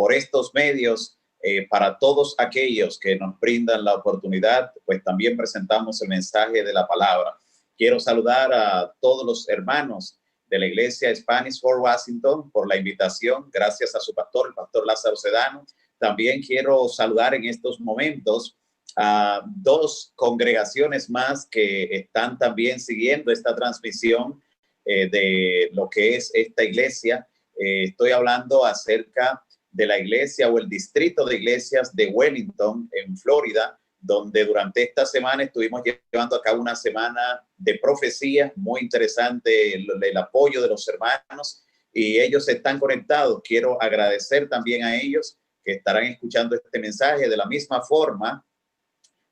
por estos medios, para todos aquellos que nos brindan la oportunidad, pues también presentamos el mensaje de la palabra. Quiero saludar a todos los hermanos de la iglesia Spanish for Washington por la invitación, gracias a su pastor, el pastor Lázaro Sedano. También quiero saludar en estos momentos a dos congregaciones más que están también siguiendo esta transmisión de lo que es esta iglesia. Estoy hablando acerca de la iglesia o el distrito de iglesias de Wellington, en Florida, donde durante esta semana estuvimos llevando a cabo una semana de profecía muy interesante, el apoyo de los hermanos, y ellos están conectados. Quiero agradecer también a ellos que estarán escuchando este mensaje de la misma forma.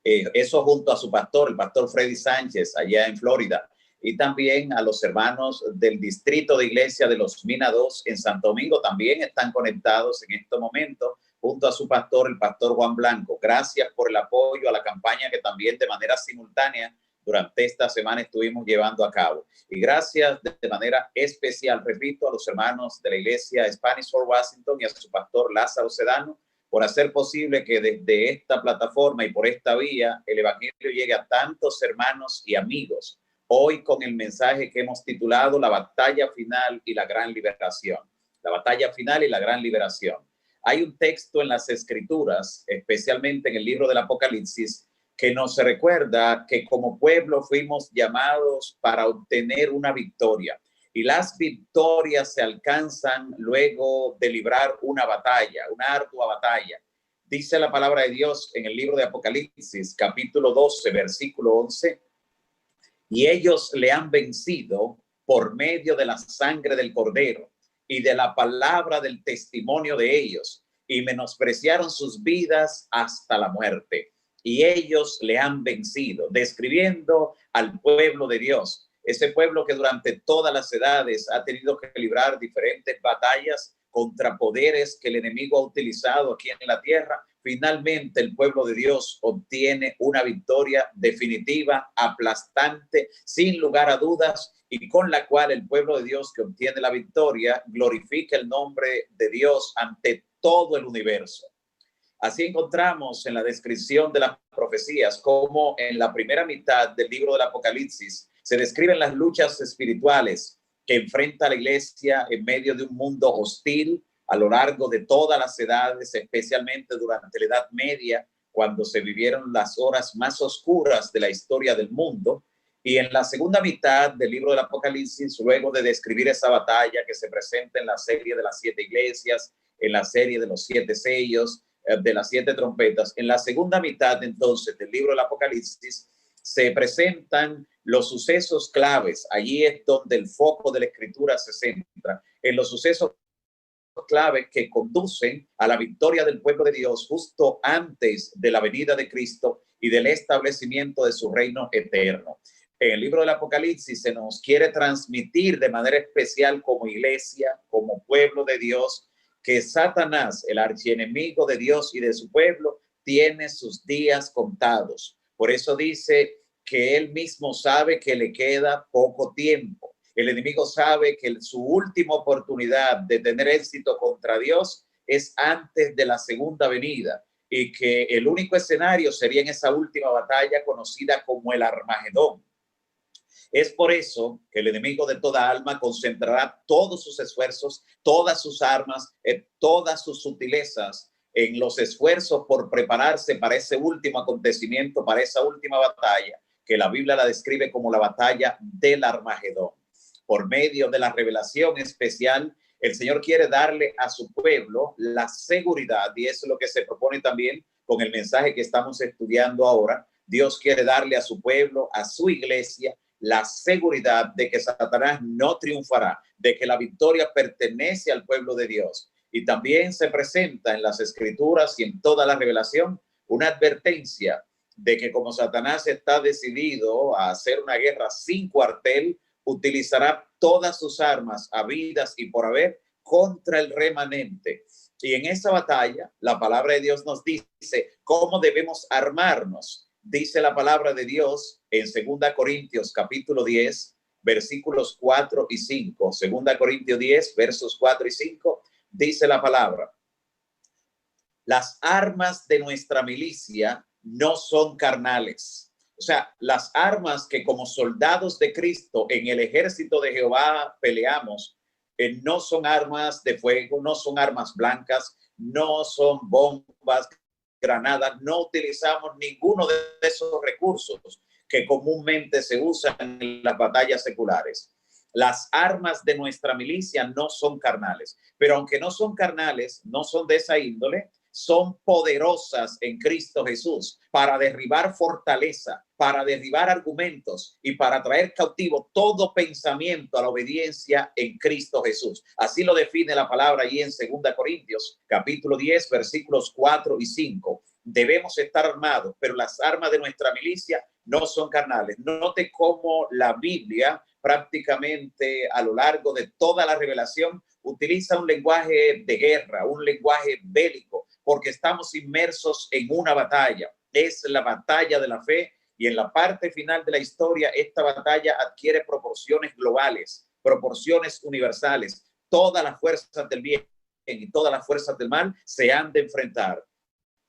Eso junto a su pastor, el pastor Freddy Sánchez, allá en Florida, y también a los hermanos del distrito de iglesia de los Mina 2 en Santo Domingo, también están conectados en este momento junto a su pastor, el pastor Juan Blanco. Gracias por el apoyo a la campaña que también de manera simultánea durante esta semana estuvimos llevando a cabo. Y gracias de manera especial, repito, a los hermanos de la iglesia Spanish for Washington y a su pastor Lázaro Sedano por hacer posible que desde esta plataforma y por esta vía el evangelio llegue a tantos hermanos y amigos. Hoy con el mensaje que hemos titulado La batalla final y la gran liberación. La batalla final y la gran liberación. Hay un texto en las Escrituras, especialmente en el libro del Apocalipsis, que nos recuerda que como pueblo fuimos llamados para obtener una victoria. Y las victorias se alcanzan luego de librar una batalla, una ardua batalla. Dice la palabra de Dios en el libro de Apocalipsis, capítulo 12, versículo 11. Y ellos le han vencido por medio de la sangre del Cordero y de la palabra del testimonio de ellos, y menospreciaron sus vidas hasta la muerte. Y ellos le han vencido, describiendo al pueblo de Dios, ese pueblo que durante todas las edades ha tenido que librar diferentes batallas contra poderes que el enemigo ha utilizado aquí en la tierra. Finalmente el pueblo de Dios obtiene una victoria definitiva, aplastante, sin lugar a dudas, y con la cual el pueblo de Dios que obtiene la victoria glorifica el nombre de Dios ante todo el universo. Así encontramos en la descripción de las profecías como en la primera mitad del libro del Apocalipsis se describen las luchas espirituales que enfrenta la iglesia en medio de un mundo hostil a lo largo de todas las edades, especialmente durante la Edad Media, cuando se vivieron las horas más oscuras de la historia del mundo. Y en la segunda mitad del libro del Apocalipsis, luego de describir esa batalla que se presenta en la serie de las 7 iglesias, en la serie de los 7 sellos, de las 7 trompetas, en la segunda mitad entonces del libro del Apocalipsis se presentan los sucesos claves. Allí es donde el foco de la escritura se centra, en los sucesos claves que conducen a la victoria del pueblo de Dios justo antes de la venida de Cristo y del establecimiento de su reino eterno. En el libro del Apocalipsis se nos quiere transmitir de manera especial como iglesia, como pueblo de Dios, que Satanás, el archienemigo de Dios y de su pueblo, tiene sus días contados. Por eso dice que él mismo sabe que le queda poco tiempo. El enemigo sabe que su última oportunidad de tener éxito contra Dios es antes de la segunda venida y que el único escenario sería en esa última batalla conocida como el Armagedón. Es por eso que el enemigo de toda alma concentrará todos sus esfuerzos, todas sus armas, todas sus sutilezas en los esfuerzos por prepararse para ese último acontecimiento, para esa última batalla, que la Biblia la describe como la batalla del Armagedón. Por medio de la revelación especial, el Señor quiere darle a su pueblo la seguridad, y eso es lo que se propone también con el mensaje que estamos estudiando ahora. Dios quiere darle a su pueblo, a su iglesia, la seguridad de que Satanás no triunfará, de que la victoria pertenece al pueblo de Dios. Y también se presenta en las Escrituras y en toda la revelación una advertencia de que como Satanás está decidido a hacer una guerra sin cuartel, utilizará todas sus armas habidas y por haber contra el remanente. Y en esa batalla, la palabra de Dios nos dice cómo debemos armarnos. Dice la palabra de Dios en 2 Corintios capítulo 10, versículos 4 y 5. 2 Corintios 10, versos 4 y 5, dice la palabra: las armas de nuestra milicia no son carnales. O sea, las armas que como soldados de Cristo en el ejército de Jehová peleamos, no son armas de fuego, no son armas blancas, no son bombas, granadas, no utilizamos ninguno de esos recursos que comúnmente se usan en las batallas seculares. Las armas de nuestra milicia no son carnales, pero aunque no son carnales, no son de esa índole, son poderosas en Cristo Jesús para derribar fortaleza, para derribar argumentos y para traer cautivo todo pensamiento a la obediencia en Cristo Jesús. Así lo define la palabra allí en 2 Corintios, capítulo 10, versículos 4 y 5. Debemos estar armados, pero las armas de nuestra milicia no son carnales. Note cómo la Biblia prácticamente a lo largo de toda la revelación utiliza un lenguaje de guerra, un lenguaje bélico, porque estamos inmersos en una batalla. Es la batalla de la fe y en la parte final de la historia esta batalla adquiere proporciones globales, proporciones universales. Todas las fuerzas del bien y todas las fuerzas del mal se han de enfrentar.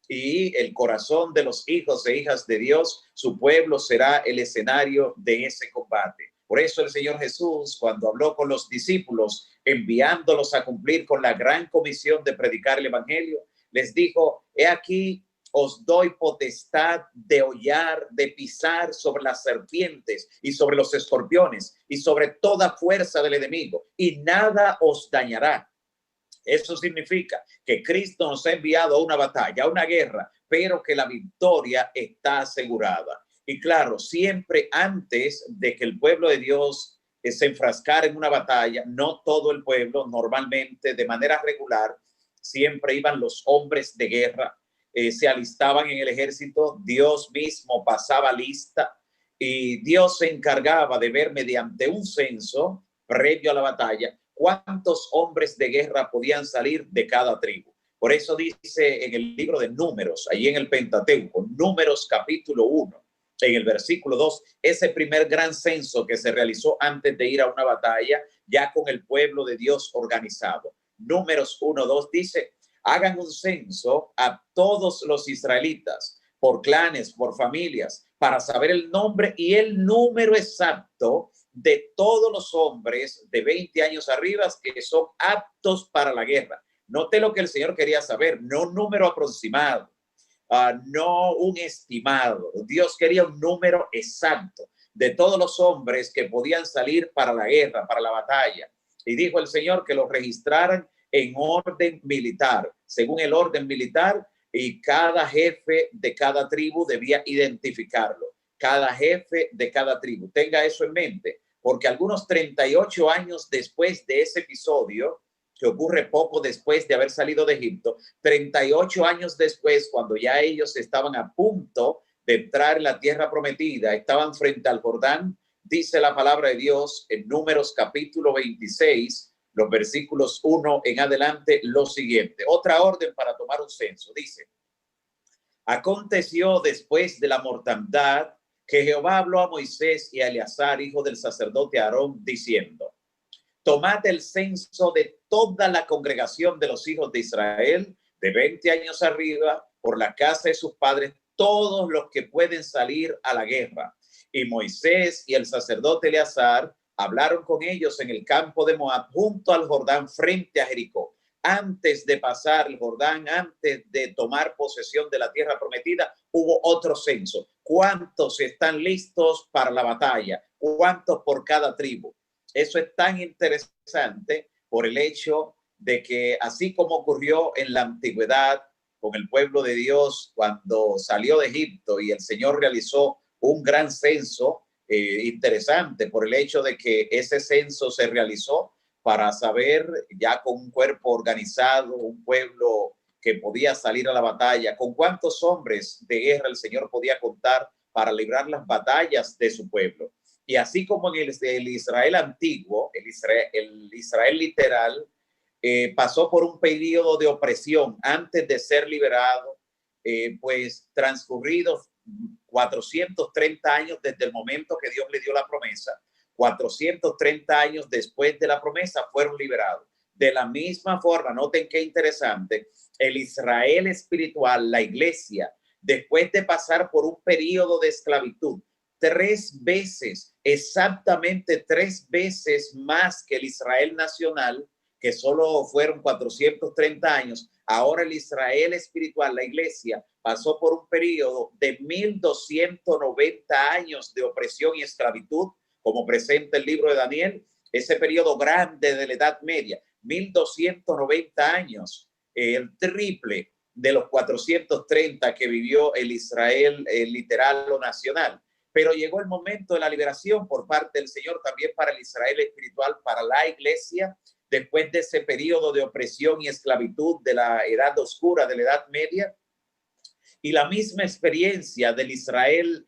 Y el corazón de los hijos e hijas de Dios, su pueblo, será el escenario de ese combate. Por eso el Señor Jesús, cuando habló con los discípulos, enviándolos a cumplir con la gran comisión de predicar el evangelio, les dijo: he aquí, os doy potestad de hollar, de pisar sobre las serpientes y sobre los escorpiones y sobre toda fuerza del enemigo, y nada os dañará. Eso significa que Cristo nos ha enviado a una batalla, a una guerra, pero que la victoria está asegurada. Y claro, siempre antes de que el pueblo de Dios se enfrascara en una batalla, no todo el pueblo, normalmente de manera regular, siempre iban los hombres de guerra, se alistaban en el ejército, Dios mismo pasaba lista y Dios se encargaba de ver mediante un censo previo a la batalla cuántos hombres de guerra podían salir de cada tribu. Por eso dice en el libro de Números, allí en el Pentateuco, Números capítulo 1, en el versículo 2, ese primer gran censo que se realizó antes de ir a una batalla, ya con el pueblo de Dios organizado. Números 1:2 dice: hagan un censo a todos los israelitas, por clanes, por familias, para saber el nombre y el número exacto de todos los hombres de 20 años arriba que son aptos para la guerra. Note lo que el Señor quería saber, no un número aproximado, no un estimado. Dios quería un número exacto de todos los hombres que podían salir para la guerra, para la batalla. Y dijo el Señor que los registraran en orden militar, según el orden militar, y cada jefe de cada tribu debía identificarlo. Cada jefe de cada tribu. Tenga eso en mente, porque algunos 38 años después de ese episodio, que ocurre poco después de haber salido de Egipto, 38 años después, cuando ya ellos estaban a punto de entrar en la tierra prometida, estaban frente al Jordán, dice la palabra de Dios en Números capítulo 26, los versículos 1 en adelante, lo siguiente. Otra orden para tomar un censo, dice: aconteció después de la mortandad que Jehová habló a Moisés y a Eleazar, hijo del sacerdote Aarón, diciendo: tomad el censo de toda la congregación de los hijos de Israel, de 20 años arriba, por la casa de sus padres, todos los que pueden salir a la guerra. Y Moisés y el sacerdote Eleazar hablaron con ellos en el campo de Moab, junto al Jordán, frente a Jericó. Antes de pasar el Jordán, antes de tomar posesión de la tierra prometida, hubo otro censo. ¿Cuántos están listos para la batalla? ¿Cuántos por cada tribu? Eso es tan interesante por el hecho de que, así como ocurrió en la antigüedad con el pueblo de Dios cuando salió de Egipto y el Señor realizó un gran censo, interesante por el hecho de que ese censo se realizó para saber, ya con un cuerpo organizado, un pueblo que podía salir a la batalla, con cuántos hombres de guerra el Señor podía contar para librar las batallas de su pueblo. Y así como en el Israel antiguo, el Israel literal, pasó por un periodo de opresión antes de ser liberado, pues transcurridos 430 años desde el momento que Dios le dio la promesa, 430 años después de la promesa fueron liberados. De la misma forma, noten qué interesante, el Israel espiritual, la iglesia, después de pasar por un periodo de esclavitud, 3 veces, exactamente 3 veces más que el Israel nacional, que solo fueron 430 años, ahora el Israel espiritual, la iglesia, pasó por un periodo de 1290 años de opresión y esclavitud, como presenta el libro de Daniel, ese periodo grande de la Edad Media, 1290 años, el triple de los 430 que vivió el Israel literal o nacional. Pero llegó el momento de la liberación por parte del Señor también para el Israel espiritual, para la iglesia, después de ese periodo de opresión y esclavitud de la edad oscura, de la Edad Media. Y la misma experiencia del Israel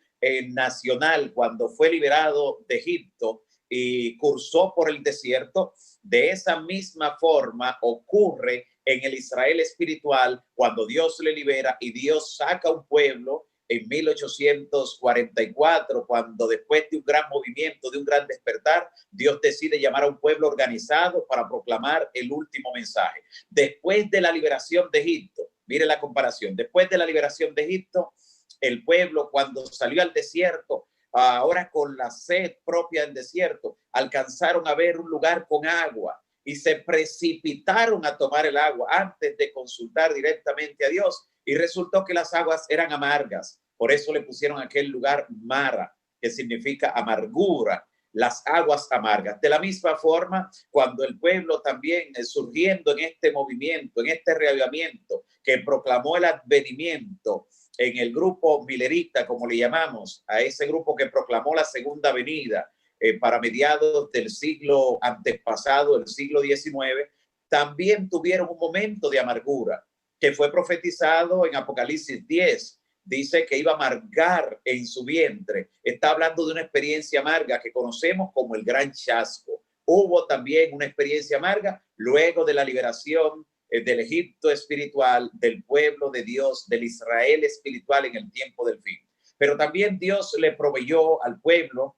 nacional cuando fue liberado de Egipto y cursó por el desierto, de esa misma forma ocurre en el Israel espiritual cuando Dios le libera y Dios saca un pueblo en 1844, cuando después de un gran movimiento, de un gran despertar, Dios decide llamar a un pueblo organizado para proclamar el último mensaje. Después de la liberación de Egipto, mire la comparación, después de la liberación de Egipto, el pueblo cuando salió al desierto, ahora con la sed propia del desierto, alcanzaron a ver un lugar con agua y se precipitaron a tomar el agua antes de consultar directamente a Dios, y resultó que las aguas eran amargas. Por eso le pusieron a aquel lugar Mara, que significa amargura, las aguas amargas. De la misma forma, cuando el pueblo también surgiendo en este movimiento, en este reavivamiento que proclamó el advenimiento en el grupo milerita, como le llamamos, a ese grupo que proclamó la segunda venida para mediados del siglo antepasado, el siglo XIX, también tuvieron un momento de amargura que fue profetizado en Apocalipsis 10. Dice que iba a amargar en su vientre. Está hablando de una experiencia amarga que conocemos como el gran chasco. Hubo también una experiencia amarga luego de la liberación del Egipto espiritual, del pueblo de Dios, del Israel espiritual en el tiempo del fin. Pero también Dios le proveyó al pueblo,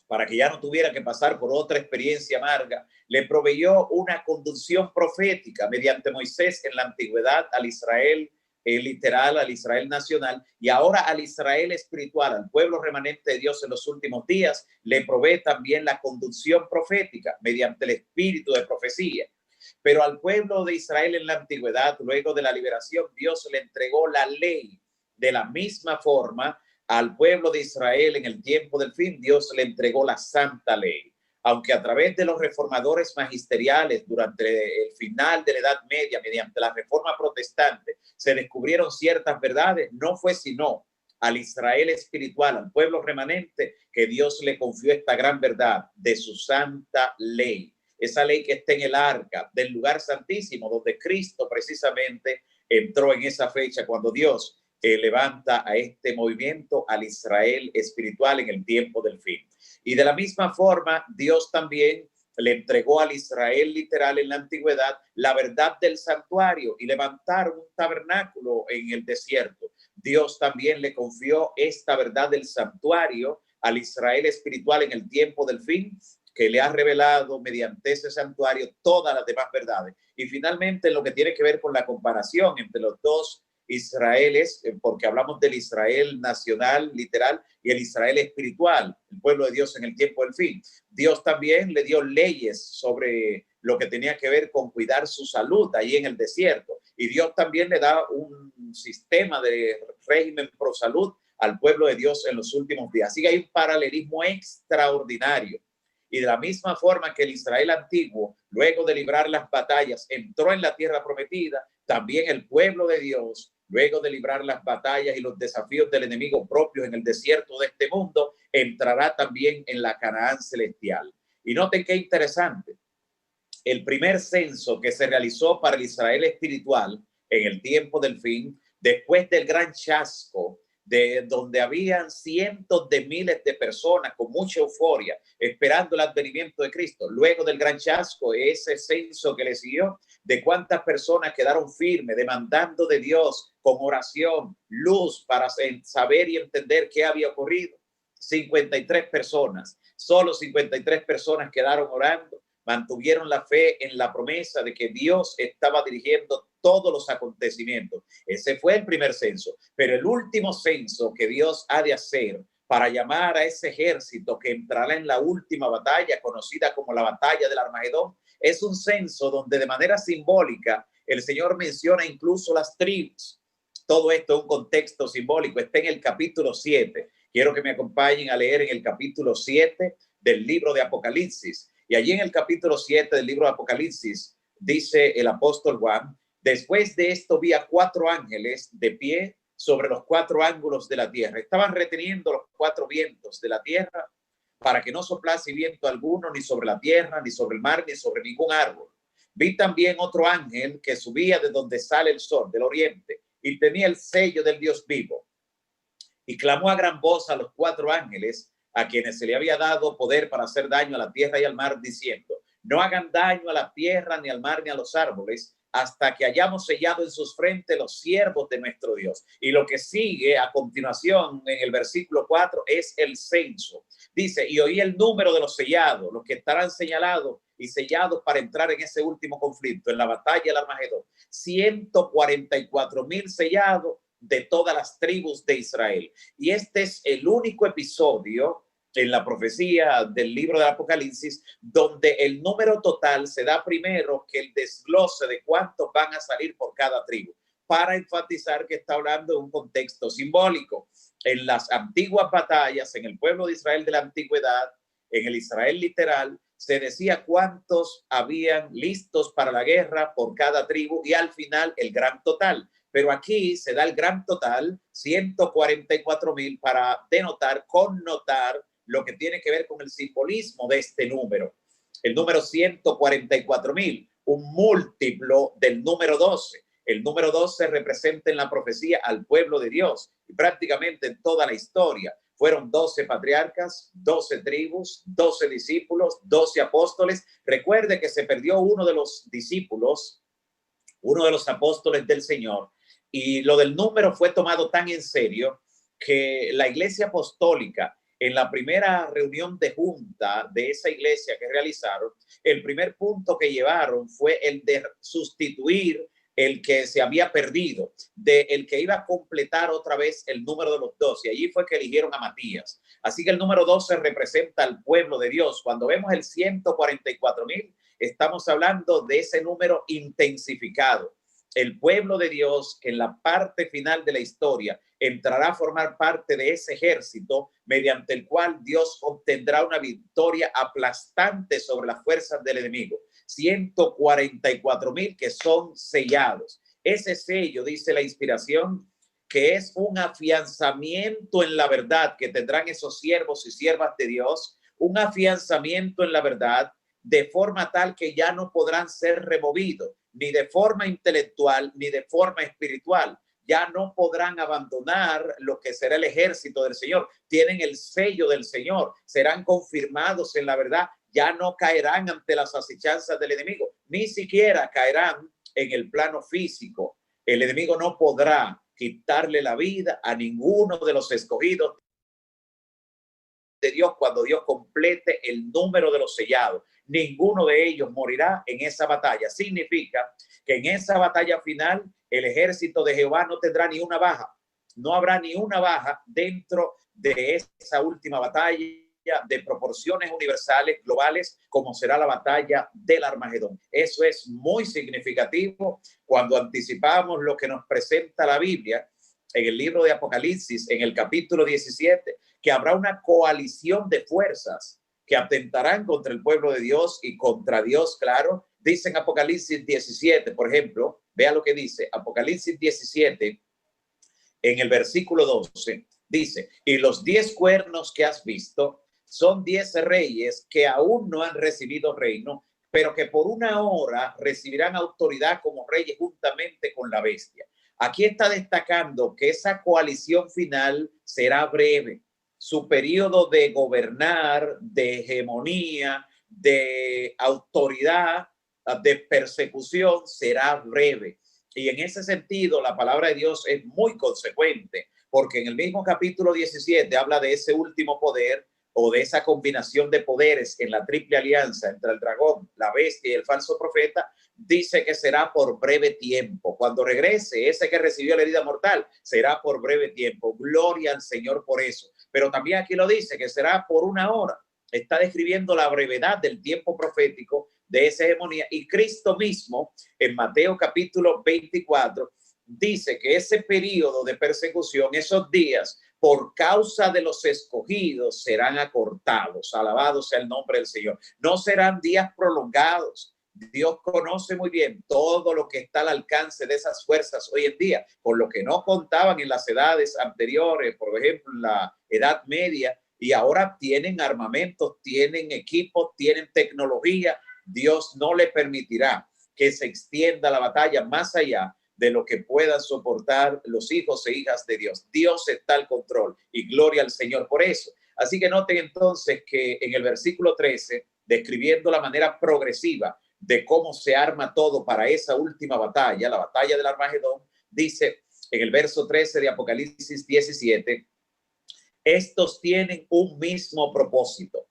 para que ya no tuviera que pasar por otra experiencia amarga, le proveyó una conducción profética mediante Moisés en la antigüedad al Israel literal, al Israel nacional, y ahora al Israel espiritual, al pueblo remanente de Dios en los últimos días, le provee también la conducción profética mediante el espíritu de profecía. Pero al pueblo de Israel en la antigüedad, luego de la liberación, Dios le entregó la ley. De la misma forma, al pueblo de Israel en el tiempo del fin, Dios le entregó la santa ley. Aunque a través de los reformadores magisteriales durante el final de la Edad Media, mediante la reforma protestante, se descubrieron ciertas verdades, no fue sino al Israel espiritual, al pueblo remanente, que Dios le confió esta gran verdad de su santa ley. Esa ley que está en el arca del lugar santísimo, donde Cristo precisamente entró en esa fecha cuando Dios levanta a este movimiento, al Israel espiritual en el tiempo del fin. Y de la misma forma, Dios también le entregó al Israel literal en la antigüedad la verdad del santuario y levantaron un tabernáculo en el desierto. Dios también le confió esta verdad del santuario al Israel espiritual en el tiempo del fin, que le ha revelado mediante ese santuario todas las demás verdades. Y finalmente, lo que tiene que ver con la comparación entre los dos Israeles, porque hablamos del Israel nacional, literal, y el Israel espiritual, el pueblo de Dios en el tiempo del fin. Dios también le dio leyes sobre lo que tenía que ver con cuidar su salud ahí en el desierto. Y Dios también le da un sistema de régimen pro salud al pueblo de Dios en los últimos días. Así que hay un paralelismo extraordinario. Y de la misma forma que el Israel antiguo, luego de librar las batallas, entró en la tierra prometida, también el pueblo de Dios, luego de librar las batallas y los desafíos del enemigo propios en el desierto de este mundo, entrará también en la Canaán celestial. Y noten qué interesante, el primer censo que se realizó para el Israel espiritual en el tiempo del fin, después del gran chasco, de donde habían cientos de miles de personas con mucha euforia esperando el advenimiento de Cristo. Luego del gran chasco, ese censo que le siguió, de cuántas personas quedaron firmes, demandando de Dios con oración, luz para saber y entender qué había ocurrido. 53 personas, solo 53 personas quedaron orando, mantuvieron la fe en la promesa de que Dios estaba dirigiendo todos los acontecimientos. Ese fue el primer censo, pero el último censo que Dios ha de hacer para llamar a ese ejército que entrará en la última batalla, conocida como la batalla del Armagedón, es un censo donde de manera simbólica el Señor menciona incluso las tribus. Todo esto es un contexto simbólico, está en el capítulo 7. Quiero que me acompañen a leer en el capítulo 7 del libro de Apocalipsis. Y allí en el capítulo 7 del libro de Apocalipsis dice el apóstol Juan: después de esto vi a 4 ángeles de pie sobre los 4 ángulos de la tierra. Estaban reteniendo los 4 vientos de la tierra para que no soplase viento alguno, ni sobre la tierra, ni sobre el mar, ni sobre ningún árbol. Vi también otro ángel que subía de donde sale el sol, del oriente, y tenía el sello del Dios vivo. Y clamó a gran voz a los 4 ángeles, a quienes se le había dado poder para hacer daño a la tierra y al mar, diciendo: no hagan daño a la tierra, ni al mar, ni a los árboles, hasta que hayamos sellado en sus frentes los siervos de nuestro Dios. Y lo que sigue a continuación en el versículo 4 es el censo. Dice: y oí el número de los sellados, los que estarán señalados y sellados para entrar en ese último conflicto, en la batalla del Armagedón. 144,000 sellados de todas las tribus de Israel. Y este es el único episodio en la profecía del libro del Apocalipsis donde el número total se da primero que el desglose de cuántos van a salir por cada tribu, para enfatizar que está hablando de un contexto simbólico. En las antiguas batallas, en el pueblo de Israel de la antigüedad, en el Israel literal, se decía cuántos habían listos para la guerra por cada tribu y al final el gran total. Pero aquí se da el gran total, 144,000, para denotar, connotar lo que tiene que ver con el simbolismo de este número. El número 144,000, un múltiplo del número 12. El número 12 representa en la profecía al pueblo de Dios y prácticamente en toda la historia. Fueron 12 patriarcas, 12 tribus, 12 discípulos, 12 apóstoles. Recuerde que se perdió uno de los discípulos, uno de los apóstoles del Señor, y lo del número fue tomado tan en serio que la Iglesia Apostólica, en la primera reunión de junta de esa iglesia que realizaron, el primer punto que llevaron fue el de sustituir el que se había perdido, de el que iba a completar otra vez el número de los 12. Y allí fue que eligieron a Matías. Así que el número 12 representa al pueblo de Dios. Cuando vemos el 144,000, estamos hablando de ese número intensificado. El pueblo de Dios, en la parte final de la historia, entrará a formar parte de ese ejército mediante el cual Dios obtendrá una victoria aplastante sobre las fuerzas del enemigo. 144,000 que son sellados. Ese sello, dice la inspiración, que es un afianzamiento en la verdad que tendrán esos siervos y siervas de Dios, un afianzamiento en la verdad de forma tal que ya no podrán ser removidos, ni de forma intelectual, ni de forma espiritual. Ya no podrán abandonar lo que será el ejército del Señor. Tienen el sello del Señor, serán confirmados en la verdad, ya no caerán ante las acechanzas del enemigo, ni siquiera caerán en el plano físico. El enemigo no podrá quitarle la vida a ninguno de los escogidos de Dios cuando Dios complete el número de los sellados. Ninguno de ellos morirá en esa batalla. Significa que en esa batalla final el ejército de Jehová no tendrá ni una baja. No habrá ni una baja dentro de esa última batalla de proporciones universales, globales, como será la batalla del Armagedón. Eso es muy significativo cuando anticipamos lo que nos presenta la Biblia en el libro de Apocalipsis, en el capítulo 17, que habrá una coalición de fuerzas que atentarán contra el pueblo de Dios y contra Dios, claro. Dice en Apocalipsis 17, por ejemplo, vea lo que dice Apocalipsis 17, en el versículo 12, dice: y los 10 cuernos que has visto son 10 reyes que aún no han recibido reino, pero que por una hora recibirán autoridad como reyes juntamente con la bestia. Aquí está destacando que esa coalición final será breve. Su periodo de gobernar, de hegemonía, de autoridad, de persecución será breve. Y en ese sentido, la palabra de Dios es muy consecuente, porque en el mismo capítulo 17 habla de ese último poder o de esa combinación de poderes en la triple alianza entre el dragón, la bestia y el falso profeta, dice que será por breve tiempo. Cuando regrese, ese que recibió la herida mortal, será por breve tiempo. Gloria al Señor por eso. Pero también aquí lo dice, que será por una hora. Está describiendo la brevedad del tiempo profético de esa hegemonía. Y Cristo mismo, en Mateo capítulo 24, dice que ese periodo de persecución, esos días, por causa de los escogidos, serán acortados. Alabado sea el nombre del Señor. No serán días prolongados. Dios conoce muy bien todo lo que está al alcance de esas fuerzas hoy en día, con lo que no contaban en las edades anteriores, por ejemplo, en la Edad Media, y ahora tienen armamentos, tienen equipos, tienen tecnología. Dios no le permitirá que se extienda la batalla más allá de lo que puedan soportar los hijos e hijas de Dios. Dios está al control y gloria al Señor por eso. Así que noten entonces que en el versículo 13, describiendo la manera progresiva de cómo se arma todo para esa última batalla, la batalla del Armagedón, dice en el verso 13 de Apocalipsis 17, estos tienen un mismo propósito.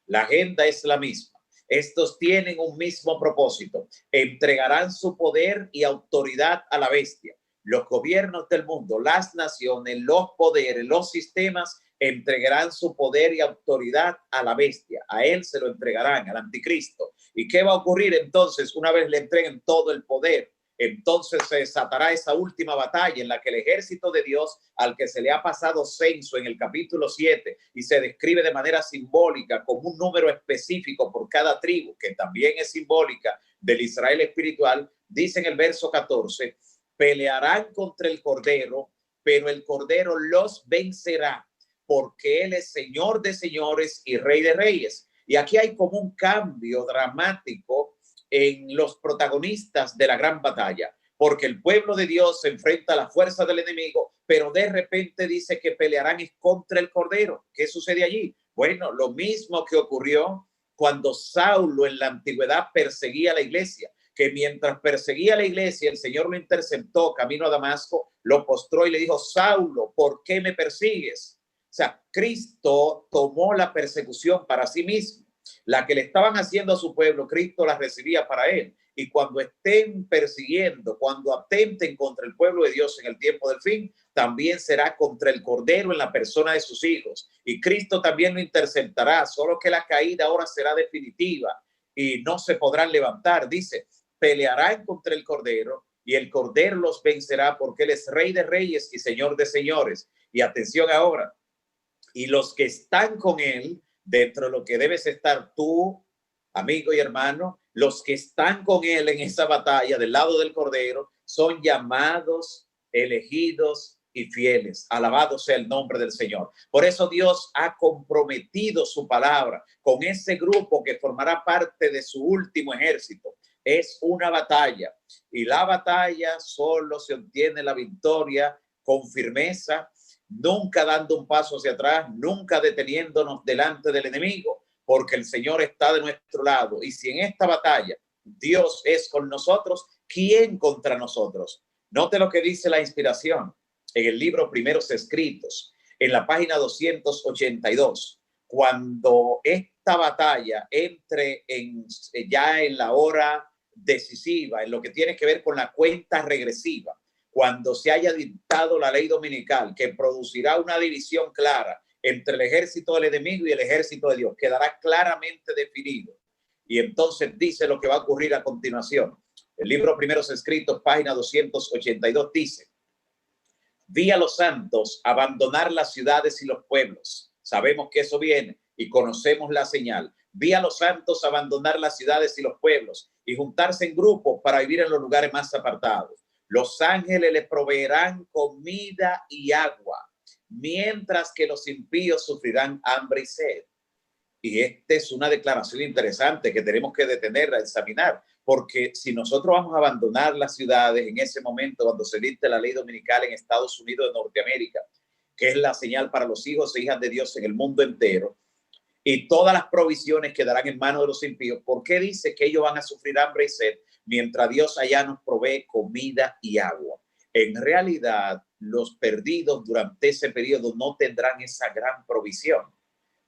La agenda es la misma. Estos tienen un mismo propósito. Entregarán su poder y autoridad a la bestia. Los gobiernos del mundo, las naciones, los poderes, los sistemas entregarán su poder y autoridad a la bestia. A él se lo entregarán, al anticristo. ¿Y qué va a ocurrir entonces una vez le entreguen todo el poder? Entonces se desatará esa última batalla en la que el ejército de Dios, al que se le ha pasado censo en el capítulo 7 y se describe de manera simbólica como un número específico por cada tribu, que también es simbólica del Israel espiritual, dice en el verso 14, pelearán contra el Cordero, pero el Cordero los vencerá, porque Él es Señor de señores y Rey de reyes. Y aquí hay como un cambio dramático en los protagonistas de la gran batalla, porque el pueblo de Dios se enfrenta a la fuerza del enemigo, pero de repente dice que pelearán contra el Cordero. ¿Qué sucede allí? Bueno, lo mismo que ocurrió cuando Saulo en la antigüedad perseguía a la iglesia, que mientras perseguía a la iglesia, el Señor lo interceptó camino a Damasco, lo postró y le dijo, Saulo, ¿por qué me persigues? O sea, Cristo tomó la persecución para sí mismo. La que le estaban haciendo a su pueblo, Cristo la recibía para él. Y cuando estén persiguiendo, cuando atenten contra el pueblo de Dios en el tiempo del fin, también será contra el Cordero en la persona de sus hijos. Y Cristo también lo interceptará, solo que la caída ahora será definitiva y no se podrán levantar. Dice, pelearán contra el Cordero y el Cordero los vencerá porque Él es Rey de reyes y Señor de señores. Y atención ahora, y los que están con Él, dentro de lo que debes estar tú, amigo y hermano, los que están con Él en esa batalla del lado del Cordero son llamados, elegidos y fieles. Alabado sea el nombre del Señor. Por eso Dios ha comprometido su palabra con ese grupo que formará parte de su último ejército. Es una batalla y la batalla solo se obtiene la victoria con firmeza, nunca dando un paso hacia atrás, nunca deteniéndonos delante del enemigo, porque el Señor está de nuestro lado. Y si en esta batalla Dios es con nosotros, ¿quién contra nosotros? Note lo que dice la inspiración en el libro Primeros Escritos, en la página 282. Cuando esta batalla entre ya en la hora decisiva, en lo que tiene que ver con la cuenta regresiva, cuando se haya dictado la ley dominical que producirá una división clara entre el ejército del enemigo y el ejército de Dios, quedará claramente definido. Y entonces dice lo que va a ocurrir a continuación. El libro Primeros Escritos, página 282, dice, vi a los santos abandonar las ciudades y los pueblos. Sabemos que eso viene y conocemos la señal. Vi a los santos abandonar las ciudades y los pueblos y juntarse en grupos para vivir en los lugares más apartados. Los ángeles les proveerán comida y agua, mientras que los impíos sufrirán hambre y sed. Y esta es una declaración interesante que tenemos que detener a examinar, porque si nosotros vamos a abandonar las ciudades en ese momento, cuando se dicte la ley dominical en Estados Unidos de Norteamérica, que es la señal para los hijos e hijas de Dios en el mundo entero, y todas las provisiones quedarán en manos de los impíos, ¿por qué dice que ellos van a sufrir hambre y sed mientras Dios allá nos provee comida y agua? En realidad, los perdidos durante ese periodo no tendrán esa gran provisión,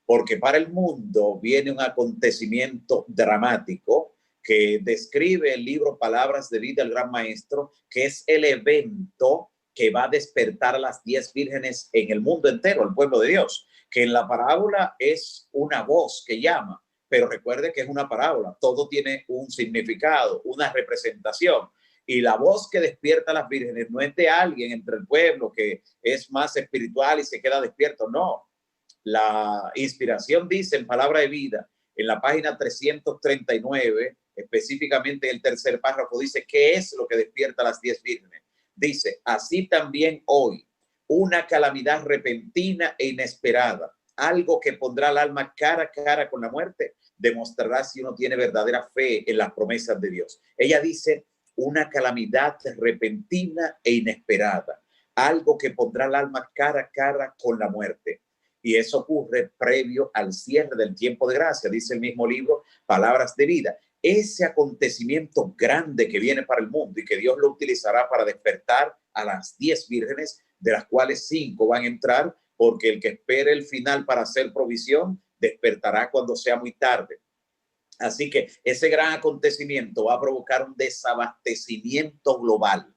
porque para el mundo viene un acontecimiento dramático que describe el libro Palabras de Vida del Gran Maestro, que es el evento que va a despertar a las 10 vírgenes en el mundo entero, el pueblo de Dios, que en la parábola es una voz que llama, pero recuerde que es una parábola, todo tiene un significado, una representación. Y la voz que despierta a las vírgenes no es de alguien entre el pueblo que es más espiritual y se queda despierto, no. La inspiración dice en Palabra de Vida, en la página 339, específicamente el tercer párrafo, dice, ¿qué es lo que despierta a las 10 vírgenes? Dice, así también hoy, una calamidad repentina e inesperada, algo que pondrá al alma cara a cara con la muerte, demostrará si uno tiene verdadera fe en las promesas de Dios. Ella dice, una calamidad repentina e inesperada, algo que pondrá al alma cara a cara con la muerte. Y eso ocurre previo al cierre del tiempo de gracia, dice el mismo libro, Palabras de Vida. Ese acontecimiento grande que viene para el mundo y que Dios lo utilizará para despertar a las 10 vírgenes, de las cuales 5 van a entrar, porque el que espere el final para hacer provisión, despertará cuando sea muy tarde. Así que ese gran acontecimiento va a provocar un desabastecimiento global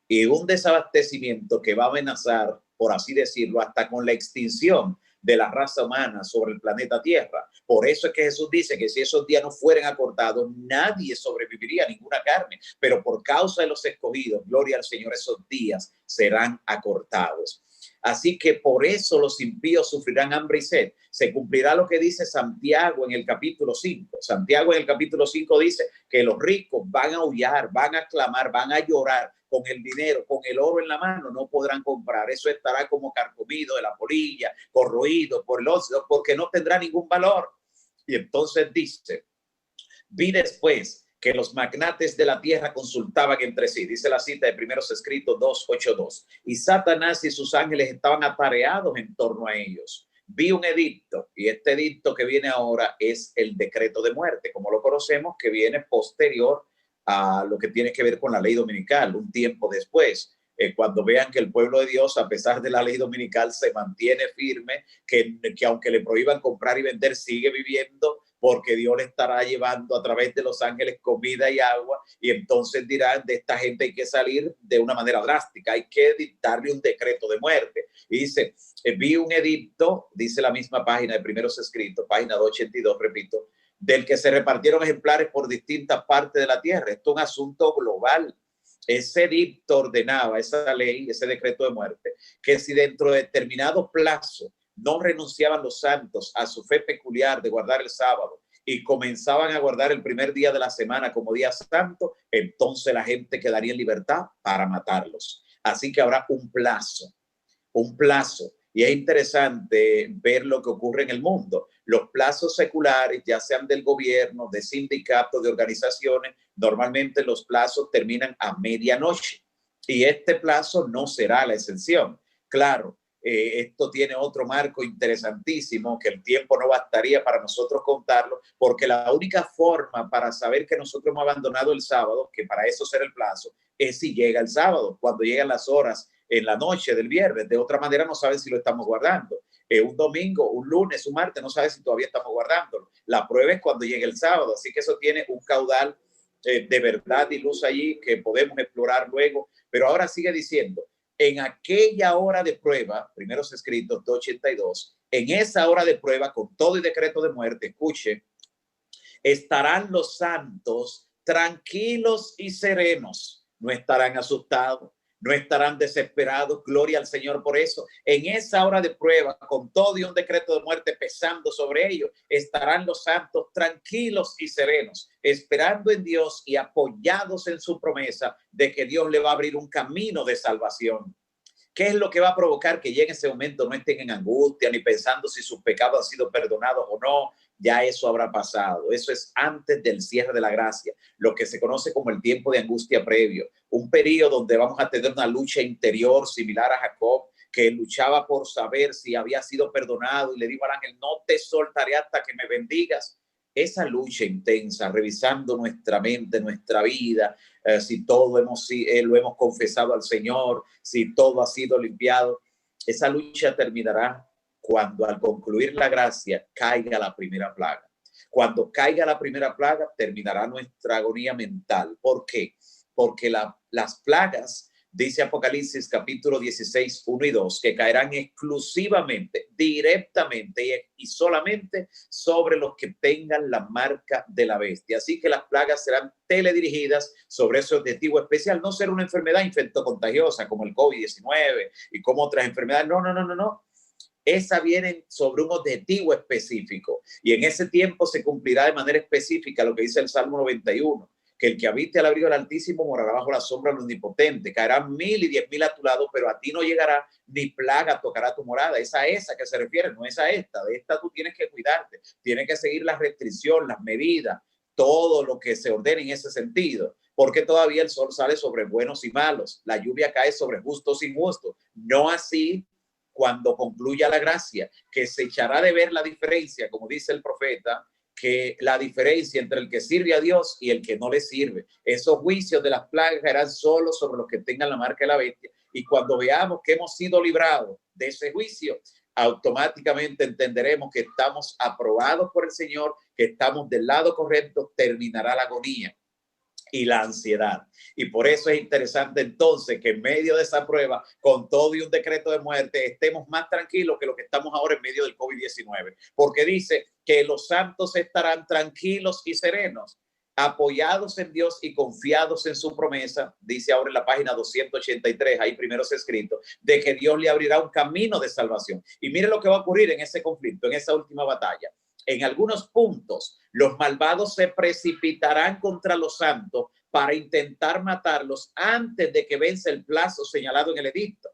y un desabastecimiento que va a amenazar, por así decirlo, hasta con la extinción de la raza humana sobre el planeta Tierra. Por eso es que Jesús dice que si esos días no fueran acortados, nadie sobreviviría, ninguna carne, pero por causa de los escogidos, gloria al Señor, esos días serán acortados. Así que por eso los impíos sufrirán hambre y sed. Se cumplirá lo que dice Santiago en el capítulo 5. Santiago en el capítulo 5 dice que los ricos van a aullar, van a clamar, van a llorar con el dinero, con el oro en la mano, no podrán comprar. Eso estará como carcomido de la polilla, corroído por el óxido, porque no tendrá ningún valor. Y entonces dice, vi después que los magnates de la tierra consultaban entre sí, dice la cita de Primeros Escritos 2:8-2, y Satanás y sus ángeles estaban atareados en torno a ellos. Vi un edicto, y este edicto que viene ahora es el decreto de muerte, como lo conocemos, que viene posterior a lo que tiene que ver con la ley dominical, un tiempo después. Cuando vean que el pueblo de Dios, a pesar de la ley dominical, se mantiene firme, que aunque le prohíban comprar y vender, sigue viviendo, porque Dios le estará llevando a través de los ángeles comida y agua, y entonces dirán, de esta gente hay que salir de una manera drástica, hay que dictarle un decreto de muerte. Y dice, vi un edicto, dice la misma página de Primeros Escritos, página 282, repito, del que se repartieron ejemplares por distintas partes de la tierra. Esto es un asunto global. Ese edicto ordenaba, esa ley, ese decreto de muerte, que si dentro de determinado plazo no renunciaban los santos a su fe peculiar de guardar el sábado y comenzaban a guardar el primer día de la semana como día santo, entonces la gente quedaría en libertad para matarlos. Así que habrá un plazo, un plazo. Y es interesante ver lo que ocurre en el mundo. Los plazos seculares, ya sean del gobierno, de sindicatos, de organizaciones, normalmente los plazos terminan a medianoche. Y este plazo no será la excepción. Claro, esto tiene otro marco interesantísimo, que el tiempo no bastaría para nosotros contarlo, porque la única forma para saber que nosotros hemos abandonado el sábado, que para eso será el plazo, es si llega el sábado, cuando llegan las horas en la noche del viernes. De otra manera no saben si lo estamos guardando. Un domingo, un lunes, un martes, no saben si todavía estamos guardándolo. La prueba es cuando llegue el sábado. Así que eso tiene un caudal de verdad y luz allí que podemos explorar luego. Pero ahora sigue diciendo, en aquella hora de prueba, Primeros Escritos 2:82, en esa hora de prueba, con todo y decreto de muerte, escuche, estarán los santos tranquilos y serenos, no estarán asustados, no estarán desesperados, gloria al Señor por eso. En esa hora de prueba, con todo y un decreto de muerte pesando sobre ellos, estarán los santos tranquilos y serenos, esperando en Dios y apoyados en su promesa de que Dios le va a abrir un camino de salvación. ¿Qué es lo que va a provocar que ya en ese momento no estén en angustia ni pensando si sus pecados han sido perdonados o no? Ya eso habrá pasado. Eso es antes del cierre de la gracia, lo que se conoce como el tiempo de angustia previo, un periodo donde vamos a tener una lucha interior similar a Jacob, que luchaba por saber si había sido perdonado y le dijo al ángel, no te soltaré hasta que me bendigas. Esa lucha intensa, revisando nuestra mente, nuestra vida, si todo lo hemos confesado al Señor, si todo ha sido limpiado, esa lucha terminará cuando al concluir la gracia caiga la primera plaga. Cuando caiga la primera plaga, terminará nuestra agonía mental. ¿Por qué? Porque las plagas, dice Apocalipsis capítulo 16, 1 y 2, que caerán exclusivamente, directamente y solamente sobre los que tengan la marca de la bestia. Así que las plagas serán teledirigidas sobre ese objetivo especial. No será una enfermedad infectocontagiosa como el COVID-19 y como otras enfermedades. No. Esa viene sobre un objetivo específico y en ese tiempo se cumplirá de manera específica lo que dice el Salmo 91, que el que habite al abrigo del Altísimo morará bajo la sombra del Omnipotente. Caerán 1000 y 10,000 a tu lado, pero a ti no llegará ni plaga tocará tu morada. Es a esa que se refiere, no es a esta. De esta tú tienes que cuidarte, tienes que seguir las restricciones, las medidas, todo lo que se ordene en ese sentido, porque todavía el sol sale sobre buenos y malos, la lluvia cae sobre justos y injustos. No así cuando concluya la gracia, que se echará de ver la diferencia, como dice el profeta, que la diferencia entre el que sirve a Dios y el que no le sirve. Esos juicios de las plagas serán solo sobre los que tengan la marca de la bestia. Y cuando veamos que hemos sido librados de ese juicio, automáticamente entenderemos que estamos aprobados por el Señor, que estamos del lado correcto, terminará la agonía y la ansiedad. Y por eso es interesante entonces que en medio de esa prueba, con todo y un decreto de muerte, estemos más tranquilos que lo que estamos ahora en medio del COVID-19. Porque dice que los santos estarán tranquilos y serenos, apoyados en Dios y confiados en su promesa, dice ahora en la página 283, ahí primero se ha escrito, de que Dios le abrirá un camino de salvación. Y mire lo que va a ocurrir en ese conflicto, en esa última batalla. En algunos puntos, los malvados se precipitarán contra los santos para intentar matarlos antes de que vence el plazo señalado en el edicto.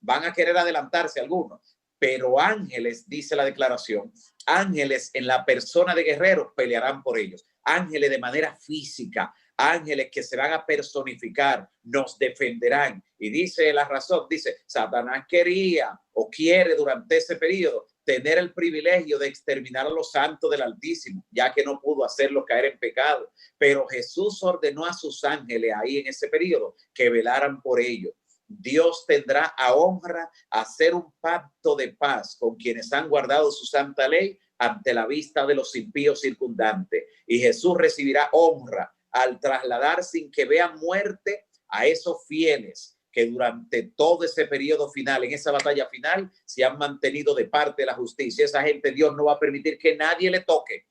Van a querer adelantarse algunos, pero ángeles, dice la declaración, ángeles en la persona de guerreros pelearán por ellos. Ángeles de manera física, ángeles que se van a personificar, nos defenderán. Y dice la razón, dice, Satanás quería o quiere durante ese periodo tener el privilegio de exterminar a los santos del Altísimo, ya que no pudo hacerlos caer en pecado. Pero Jesús ordenó a sus ángeles ahí en ese periodo que velaran por ellos. Dios tendrá a honra hacer un pacto de paz con quienes han guardado su santa ley ante la vista de los impíos circundantes. Y Jesús recibirá honra al trasladar sin que vean muerte a esos fieles que durante todo ese periodo final, en esa batalla final, se han mantenido de parte de la justicia. Esa gente Dios no va a permitir que nadie le toque,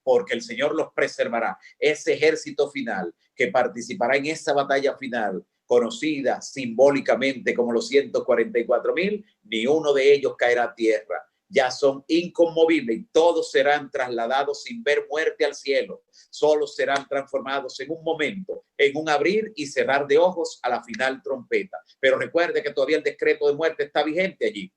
porque el Señor los preservará. Ese ejército final que participará en esa batalla final, conocida simbólicamente como los 144,000, ni uno de ellos caerá a tierra. Ya son inconmovibles y todos serán trasladados sin ver muerte al cielo. Solo serán transformados en un momento, en un abrir y cerrar de ojos a la final trompeta. Pero recuerde que todavía el decreto de muerte está vigente allí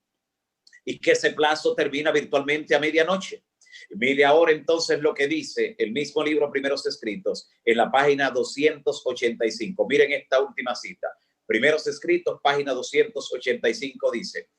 y que ese plazo termina virtualmente a medianoche. Mire ahora entonces lo que dice el mismo libro Primeros Escritos en la página 285. Miren esta última cita. Primeros Escritos, página 285 dice: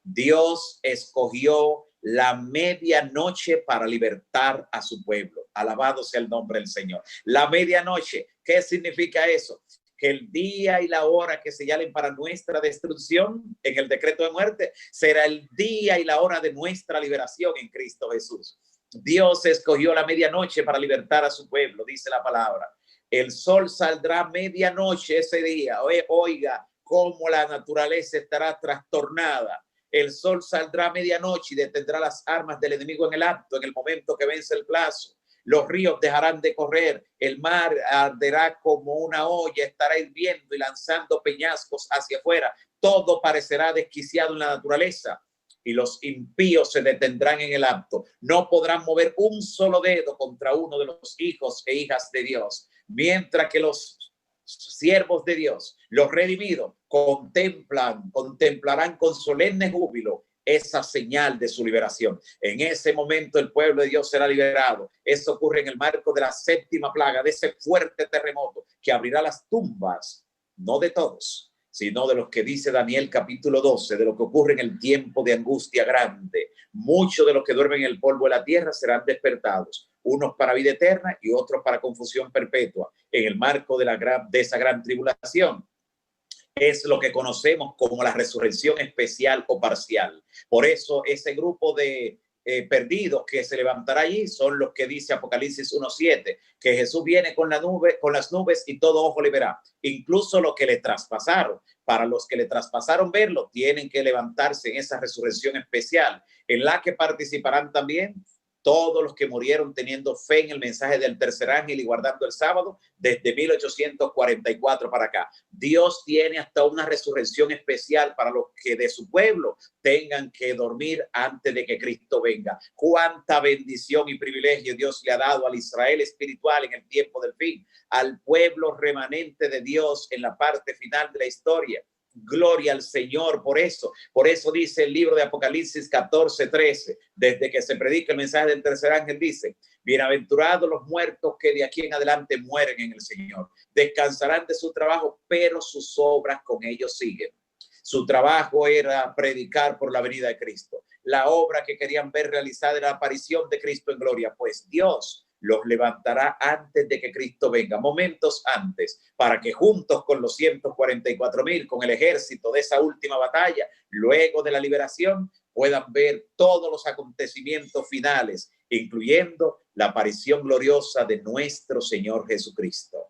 Dios escogió la medianoche para libertar a su pueblo. Alabado sea el nombre del Señor. La medianoche, ¿qué significa eso? Que el día y la hora que señalen para nuestra destrucción en el decreto de muerte será el día y la hora de nuestra liberación en Cristo Jesús. Dios escogió la medianoche para libertar a su pueblo, dice la palabra. El sol saldrá a medianoche ese día. Oiga, cómo la naturaleza estará trastornada. El sol saldrá a medianoche y detendrá las armas del enemigo en el acto, en el momento que vence el plazo. Los ríos dejarán de correr, el mar arderá como una olla, estará hirviendo y lanzando peñascos hacia afuera. Todo parecerá desquiciado en la naturaleza y los impíos se detendrán en el acto. No podrán mover un solo dedo contra uno de los hijos e hijas de Dios, mientras que los siervos de Dios, los redimidos, contemplarán con solemne júbilo esa señal de su liberación. En ese momento el pueblo de Dios será liberado. Eso ocurre en el marco de la séptima plaga, de ese fuerte terremoto que abrirá las tumbas, no de todos, sino de los que dice Daniel capítulo 12, de lo que ocurre en el tiempo de angustia grande. Muchos de los que duermen en el polvo de la tierra serán despertados, unos para vida eterna y otros para confusión perpetua, en el marco de esa gran tribulación. Es lo que conocemos como la resurrección especial o parcial. Por eso ese grupo de perdidos que se levantará allí son los que dice Apocalipsis 1:7, que Jesús viene con la nube, con las nubes, y todo ojo le verá, incluso los que le traspasaron. Para los que le traspasaron verlo, tienen que levantarse en esa resurrección especial, en la que participarán también todos los que murieron teniendo fe en el mensaje del tercer ángel y guardando el sábado desde 1844 para acá. Dios tiene hasta una resurrección especial para los que de su pueblo tengan que dormir antes de que Cristo venga. Cuánta bendición y privilegio Dios le ha dado al Israel espiritual en el tiempo del fin, al pueblo remanente de Dios en la parte final de la historia. Gloria al Señor por eso dice el libro de Apocalipsis 14:13, desde que se predica el mensaje del tercer ángel, dice: bienaventurados los muertos que de aquí en adelante mueren en el Señor, descansarán de su trabajo, pero sus obras con ellos siguen. Su trabajo era predicar por la venida de Cristo. La obra que querían ver realizada era la aparición de Cristo en gloria, pues Dios los levantará antes de que Cristo venga, momentos antes, para que juntos con los 144,000, con el ejército de esa última batalla, luego de la liberación, puedan ver todos los acontecimientos finales, incluyendo la aparición gloriosa de nuestro Señor Jesucristo.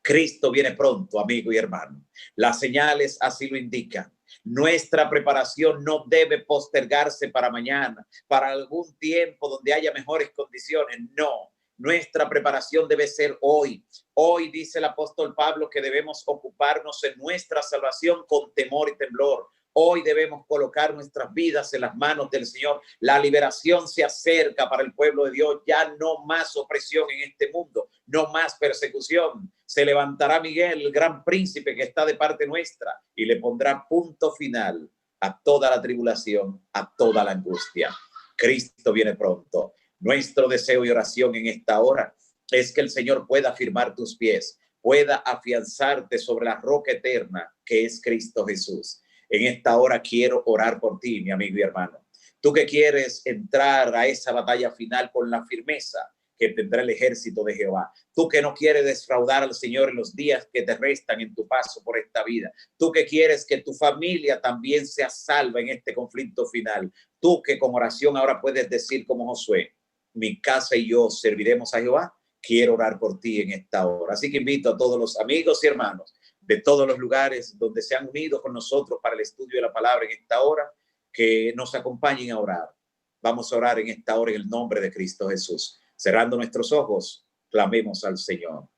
Cristo viene pronto, amigo y hermano. Las señales así lo indican. Nuestra preparación no debe postergarse para mañana, para algún tiempo donde haya mejores condiciones. No, nuestra preparación debe ser hoy. Hoy dice el apóstol Pablo que debemos ocuparnos en nuestra salvación con temor y temblor. Hoy debemos colocar nuestras vidas en las manos del Señor. La liberación se acerca para el pueblo de Dios. Ya no más opresión en este mundo, no más persecución. Se levantará Miguel, el gran príncipe que está de parte nuestra, y le pondrá punto final a toda la tribulación, a toda la angustia. Cristo viene pronto. Nuestro deseo y oración en esta hora es que el Señor pueda firmar tus pies, pueda afianzarte sobre la roca eterna que es Cristo Jesús. En esta hora quiero orar por ti, mi amigo y hermano. Tú que quieres entrar a esa batalla final con la firmeza que tendrá el ejército de Jehová. Tú que no quieres defraudar al Señor en los días que te restan en tu paso por esta vida. Tú que quieres que tu familia también sea salva en este conflicto final. Tú que con oración ahora puedes decir como Josué: mi casa y yo serviremos a Jehová. Quiero orar por ti en esta hora. Así que invito a todos los amigos y hermanos de todos los lugares donde se han unido con nosotros para el estudio de la palabra en esta hora, que nos acompañen a orar. Vamos a orar en esta hora en el nombre de Cristo Jesús. Cerrando nuestros ojos, clamemos al Señor.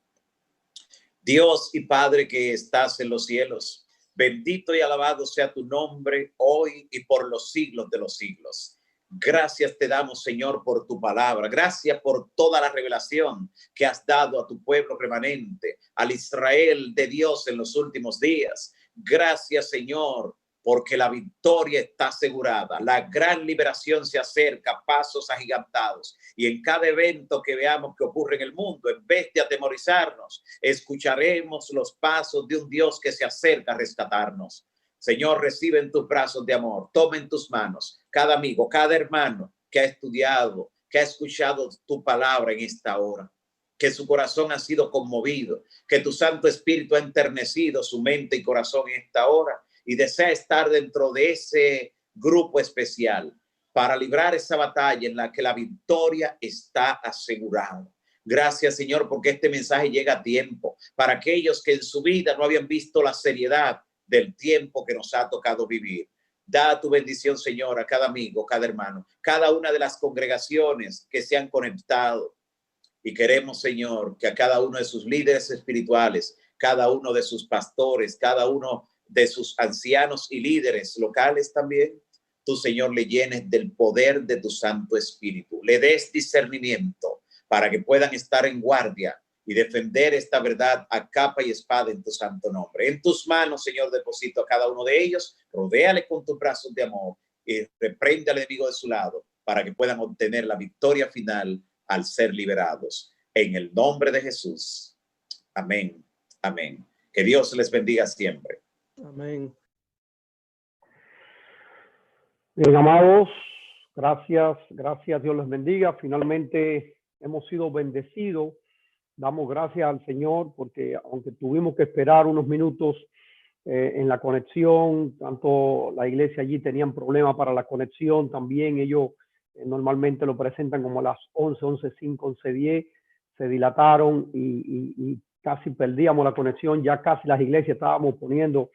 Dios y Padre que estás en los cielos, bendito y alabado sea tu nombre hoy y por los siglos de los siglos. Gracias te damos, Señor, por tu palabra. Gracias por toda la revelación que has dado a tu pueblo remanente, al Israel de Dios en los últimos días. Gracias, Señor, porque la victoria está asegurada. La gran liberación se acerca, pasos agigantados. Y en cada evento que veamos que ocurre en el mundo, en vez de atemorizarnos, escucharemos los pasos de un Dios que se acerca a rescatarnos. Señor, recibe en tus brazos de amor, toma en tus manos cada amigo, cada hermano que ha estudiado, que ha escuchado tu palabra en esta hora, que su corazón ha sido conmovido, que tu Santo Espíritu ha enternecido su mente y corazón en esta hora y desea estar dentro de ese grupo especial para librar esa batalla en la que la victoria está asegurada. Gracias, Señor, porque este mensaje llega a tiempo para aquellos que en su vida no habían visto la seriedad del tiempo que nos ha tocado vivir. Da tu bendición, Señor, a cada amigo, cada hermano, cada una de las congregaciones que se han conectado. Y queremos, Señor, que a cada uno de sus líderes espirituales, cada uno de sus pastores, cada uno de sus ancianos y líderes locales también, tú, Señor, le llenes del poder de tu Santo Espíritu. Le des discernimiento para que puedan estar en guardia y defender esta verdad a capa y espada en tu santo nombre. En tus manos, Señor, deposito a cada uno de ellos. Rodéale con tus brazos de amor y reprende al enemigo de su lado para que puedan obtener la victoria final al ser liberados. En el nombre de Jesús. Amén. Amén. Que Dios les bendiga siempre. Amén. Bien, amados, gracias, Dios les bendiga. Finalmente hemos sido bendecidos. Damos gracias al Señor porque aunque tuvimos que esperar unos minutos en la conexión, tanto la iglesia allí tenían problemas para la conexión, también ellos Normalmente lo presentan como a las 11, 11:05, 11:10. Se dilataron y casi perdíamos la conexión. Ya casi las iglesias estábamos poniendo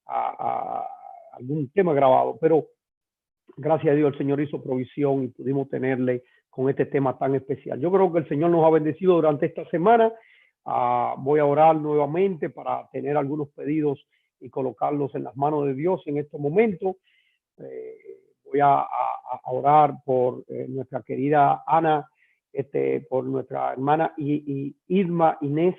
a algún tema grabado, pero gracias a Dios el Señor hizo provisión y pudimos tenerle con este tema tan especial. Yo creo que el Señor nos ha bendecido durante esta semana. Voy a orar nuevamente para tener algunos pedidos y colocarlos en las manos de Dios en estos momentos. Voy a orar por nuestra querida Ana, por nuestra hermana Irma Inés,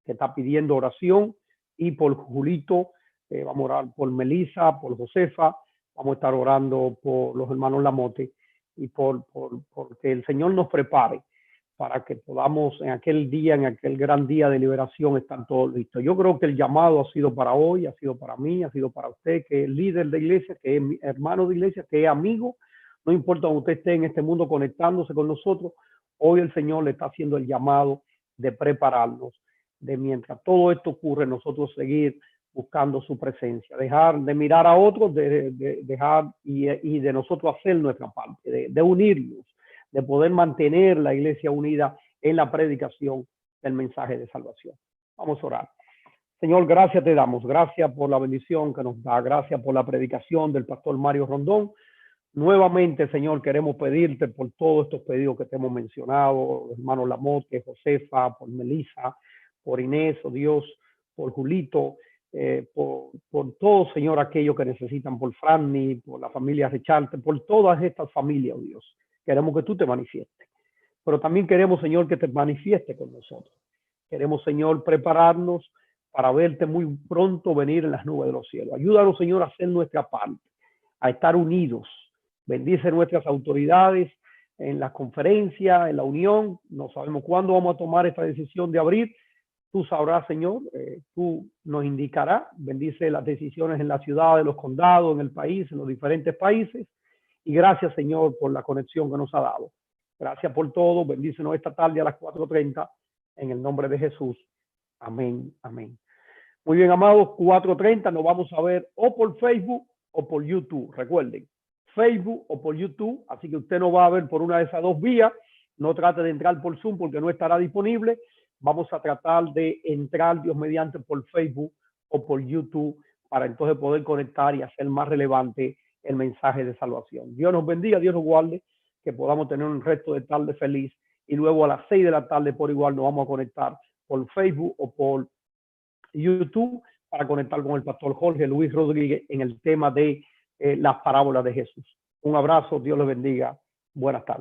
que está pidiendo oración, y por Julito. Vamos a orar por Melissa, por Josefa. Vamos a estar orando por los hermanos Lamote y por que el Señor nos prepare para que podamos en aquel día, en aquel gran día de liberación, estar todos listos. Yo creo que el llamado ha sido para hoy, ha sido para mí, ha sido para usted, que es líder de iglesia, que es hermano de iglesia, que es amigo. No importa donde usted esté en este mundo conectándose con nosotros, hoy el Señor le está haciendo el llamado de prepararnos, de mientras todo esto ocurre, nosotros seguir buscando su presencia, dejar de mirar a otros, dejar y de nosotros hacer nuestra parte, de unirnos, de poder mantener la iglesia unida en la predicación del mensaje de salvación. Vamos a orar. Señor, gracias te damos. Gracias por la bendición que nos da. Gracias por la predicación del pastor Mario Rondón. Nuevamente, Señor, queremos pedirte por todos estos pedidos que te hemos mencionado, los hermanos Lamote, Josefa, por Melissa, por Inés, oh Dios, por Julito, por todos, Señor, aquellos que necesitan, por Franny, por la familia Richarte, por todas estas familias, oh Dios. Queremos que tú te manifiestes, pero también queremos, Señor, que te manifieste con nosotros. Queremos, Señor, prepararnos para verte muy pronto venir en las nubes de los cielos. Ayúdanos, Señor, a hacer nuestra parte, a estar unidos. Bendice nuestras autoridades en la conferencia, en la unión. No sabemos cuándo vamos a tomar esta decisión de abrir. Tú sabrás, Señor, tú nos indicarás. Bendice las decisiones en la ciudad, en los condados, en el país, en los diferentes países. Y gracias, Señor, por la conexión que nos ha dado. Gracias por todo. Bendícenos esta tarde a las 4:30 en el nombre de Jesús. Amén, amén. Muy bien, amados, 4:30 nos vamos a ver o por Facebook o por YouTube. Recuerden, Facebook o por YouTube, así que usted nos va a ver por una de esas dos vías. No trate de entrar por Zoom porque no estará disponible. Vamos a tratar de entrar, Dios mediante, por Facebook o por YouTube para entonces poder conectar y hacer más relevante el mensaje de salvación. Dios nos bendiga, Dios nos guarde, que podamos tener un resto de tarde feliz y luego a las 6 de la tarde por igual nos vamos a conectar por Facebook o por YouTube para conectar con el pastor Jorge Luis Rodríguez en el tema de las parábolas de Jesús. Un abrazo, Dios les bendiga. Buenas tardes.